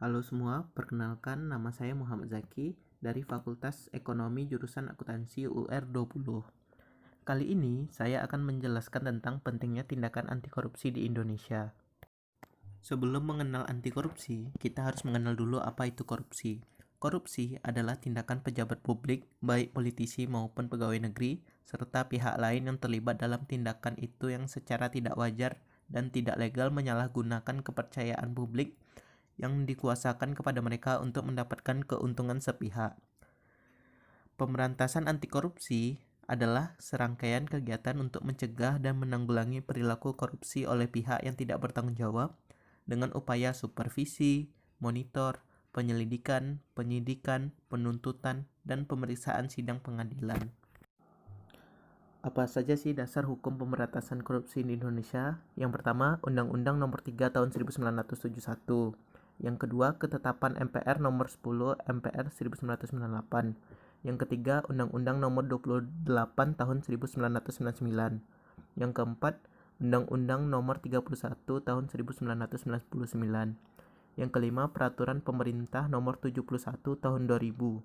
Halo semua, perkenalkan nama saya Muhammad Zaki dari Fakultas Ekonomi jurusan Akuntansi UR20. Kali ini saya akan menjelaskan tentang pentingnya tindakan anti korupsi di Indonesia. Sebelum mengenal anti korupsi, kita harus mengenal dulu apa itu korupsi. Korupsi adalah tindakan pejabat publik, baik politisi maupun pegawai negeri, serta pihak lain yang terlibat dalam tindakan itu yang secara tidak wajar dan tidak legal menyalahgunakan kepercayaan publik yang dikuasakan kepada mereka untuk mendapatkan keuntungan sepihak. Pemberantasan anti korupsi adalah serangkaian kegiatan untuk mencegah dan menanggulangi perilaku korupsi oleh pihak yang tidak bertanggung jawab dengan upaya supervisi, monitor, penyelidikan, penyidikan, penuntutan, dan pemeriksaan sidang pengadilan. Apa saja sih dasar hukum pemberantasan korupsi di Indonesia? Yang pertama, Undang-Undang Nomor 3 Tahun 1971. Yang kedua, Ketetapan MPR Nomor 10 MPR 1998. Yang ketiga, Undang-Undang Nomor 28 Tahun 1999. Yang keempat, Undang-Undang Nomor 31 Tahun 1999. Yang kelima, Peraturan Pemerintah Nomor 71 Tahun 2000.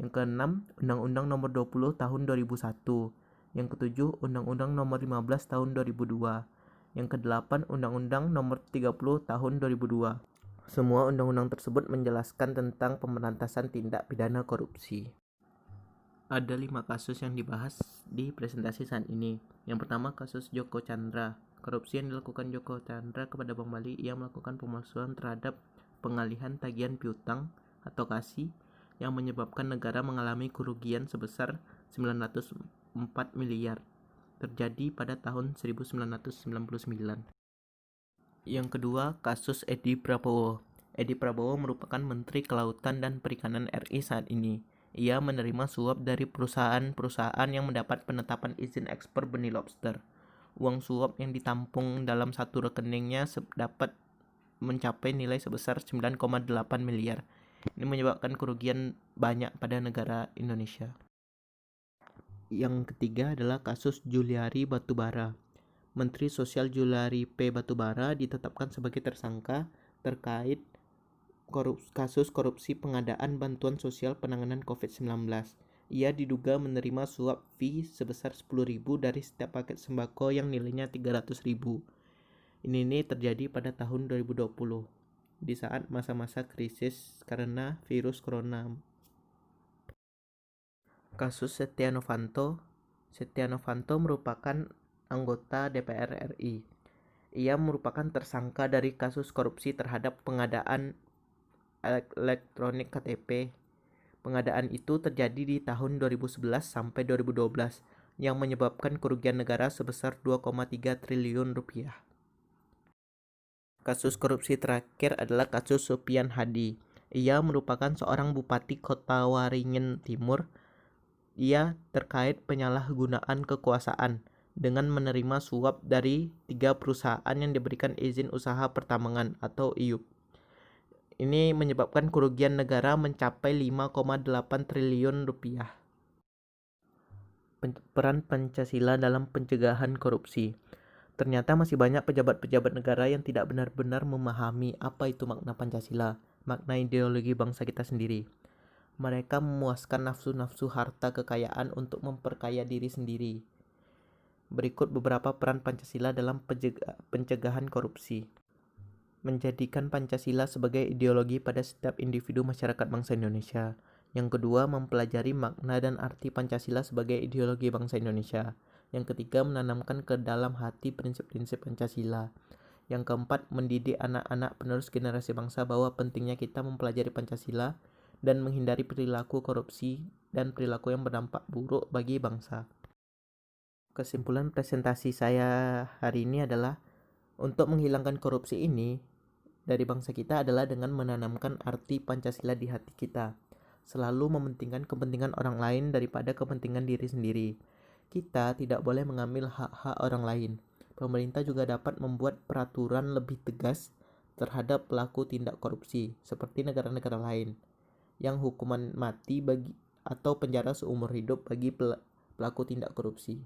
Yang keenam, Undang-Undang Nomor 20 Tahun 2001. Yang ketujuh, Undang-Undang Nomor 15 Tahun 2002. Yang kedelapan, Undang-Undang Nomor 30 Tahun 2002. Semua undang-undang tersebut menjelaskan tentang pemberantasan tindak pidana korupsi. Ada 5 kasus yang dibahas di presentasi saat ini. Yang pertama, kasus Joko Chandra. Korupsi yang dilakukan Joko Chandra kepada Bank Bali, ia melakukan pemalsuan terhadap pengalihan tagihan piutang atau KASI yang menyebabkan negara mengalami kerugian sebesar 904 miliar. Terjadi pada tahun 1999. Yang kedua, kasus Edi Prabowo. Edi Prabowo merupakan Menteri Kelautan dan Perikanan RI saat ini. Ia menerima suap dari perusahaan-perusahaan yang mendapat penetapan izin ekspor benih lobster. Uang suap yang ditampung dalam satu rekeningnya dapat mencapai nilai sebesar 9,8 miliar. Ini menyebabkan kerugian banyak pada negara Indonesia. Yang ketiga adalah kasus Juliari Batubara. Menteri Sosial Juliari P. Batubara ditetapkan sebagai tersangka terkait kasus korupsi pengadaan bantuan sosial penanganan COVID-19. Ia diduga menerima suap fee sebesar 10.000 dari setiap paket sembako yang nilainya 300.000. Ini terjadi pada tahun 2020, di saat masa-masa krisis karena virus corona. Kasus Setia Novanto. Setia Novanto merupakan anggota DPR RI. Ia merupakan tersangka dari kasus korupsi terhadap pengadaan elektronik KTP. Pengadaan itu terjadi di tahun 2011 sampai 2012 yang menyebabkan kerugian negara sebesar 2,3 triliun rupiah. Kasus korupsi terakhir adalah kasus Supian Hadi. Ia merupakan seorang bupati Kota Waringin Timur. Ia terkait penyalahgunaan kekuasaan dengan menerima suap dari 3 perusahaan yang diberikan izin usaha pertambangan atau IUP. Ini menyebabkan kerugian negara mencapai 5,8 triliun rupiah. Peran Pancasila dalam pencegahan korupsi. Ternyata masih banyak pejabat-pejabat negara yang tidak benar-benar memahami apa itu makna Pancasila, makna ideologi bangsa kita sendiri. Mereka memuaskan nafsu-nafsu harta kekayaan untuk memperkaya diri sendiri. Berikut beberapa peran Pancasila dalam pencegahan korupsi. Menjadikan Pancasila sebagai ideologi pada setiap individu masyarakat bangsa Indonesia. Yang kedua, mempelajari makna dan arti Pancasila sebagai ideologi bangsa Indonesia. Yang ketiga, menanamkan ke dalam hati prinsip-prinsip Pancasila. Yang keempat, mendidik anak-anak penerus generasi bangsa bahwa pentingnya kita mempelajari Pancasila dan menghindari perilaku korupsi dan perilaku yang berdampak buruk bagi bangsa. Kesimpulan presentasi saya hari ini adalah untuk menghilangkan korupsi ini dari bangsa kita adalah dengan menanamkan arti Pancasila di hati kita. Selalu mementingkan kepentingan orang lain daripada kepentingan diri sendiri. Kita tidak boleh mengambil hak-hak orang lain. Pemerintah juga dapat membuat peraturan lebih tegas terhadap pelaku tindak korupsi, seperti negara-negara lain, yang hukuman mati atau penjara seumur hidup bagi pelaku tindak korupsi.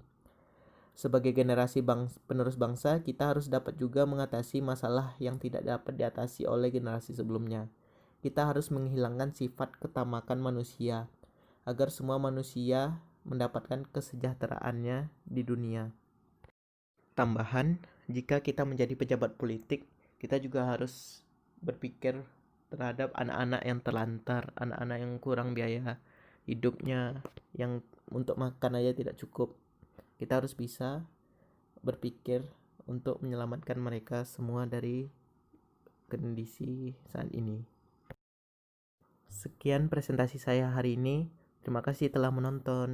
Sebagai generasi penerus bangsa, kita harus dapat juga mengatasi masalah yang tidak dapat diatasi oleh generasi sebelumnya. kita harus menghilangkan sifat ketamakan manusia agar semua manusia mendapatkan kesejahteraannya di dunia. Tambahan, jika kita menjadi pejabat politik, kita juga harus berpikir terhadap anak-anak yang terlantar, anak-anak yang kurang biaya hidupnya, yang untuk makan aja tidak cukup. Kita harus bisa berpikir untuk menyelamatkan mereka semua dari kondisi saat ini. Sekian presentasi saya hari ini. Terima kasih telah menonton.